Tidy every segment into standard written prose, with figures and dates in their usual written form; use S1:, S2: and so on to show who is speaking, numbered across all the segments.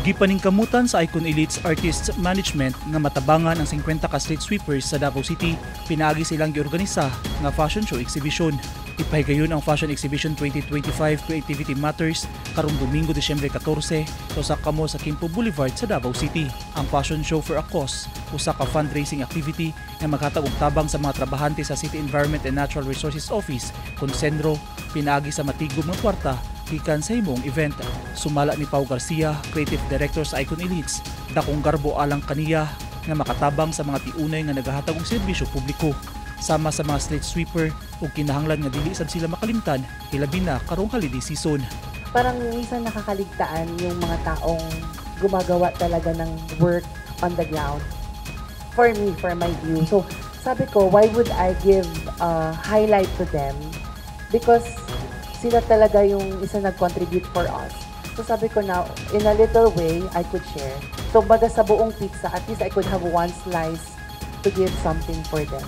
S1: Gipaningkamutan sa Icon Elites Artists Management nga matabangan ang 50 ka street sweepers sa Davao City, pinaagi silang giorganisa nga fashion show exhibition. Ipahigayon ang Fashion Exhibition 2025 Creativity Matters karong Domingo, Disyembre 14 sa kamo sa Quimpo Boulevard sa Davao City. Ang fashion show for a cause, usa ka fundraising activity nga maghatag og tabang sa mga trabahante sa City Environment and Natural Resources Office, Consenro, pinaagi sa matigom nga kwarta gikan sa himong event. Sumala ni Pau Garcia, Creative Director sa Icon Elites, dakong garbo alang kaniya nga makatabang sa mga tiunay nga nagahatag og serbisyo publiko. Sama sa mga street sweeper ug kinahanglan nga dili sad sila makalimtan hilabi na karong holiday season.
S2: Parang minsan nakakaligtaan yung mga taong gumagawa talaga ng work on the ground. For me, for my view. So sabi ko, why would I give highlight to them? Because sila talaga yung isa nag-contribute for us. So sabi ko now, in a little way, I could share. So baga sa buong pizza, at least I could have one slice to give something for them.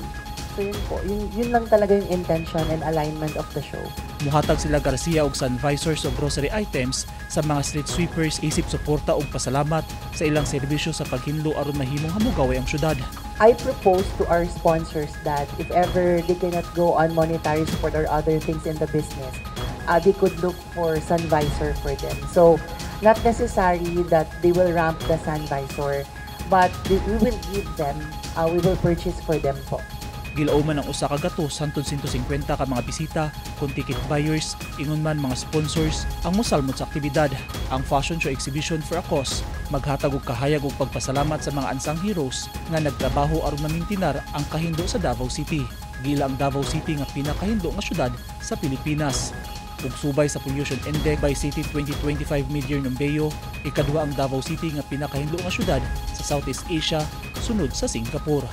S2: So yun po, yun lang talaga yung intention and alignment of the show.
S1: Muhatag sila Garcia og Sunvisors o grocery items sa mga street sweepers isip suporta og pasalamat sa ilang serbisyo sa paghinlo aron mahimong hamugaway ang syudad.
S2: I propose to our sponsors that if ever they cannot go on monetary support or other things in the business, they could look for Sunvisor for them. So not necessary that they will ramp the Sunvisor, but we will give them, we will purchase for them po.
S1: Gilauman ang usa ka gatos hantod 150 ka mga bisita kung ticket buyers, ingon man mga sponsors ang mosalmot sa aktibidad. Ang fashion show exhibition for a cause maghatag og kahayag og pagpasalamat sa mga unsung heroes nga nagtrabaho aron mamintinar ang kahindo sa Davao City. Gila ang Davao City nga pinakahindo nga syudad sa Pilipinas. Ug subay sa Pollution Index by City 2025 Midyear Numbeo, ikadua ang Davao City nga pinakahindo nga syudad sa Southeast Asia sunod sa Singapore.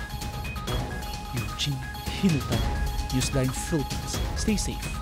S1: Eugene Hinutan, Newsline Philippines. Stay safe.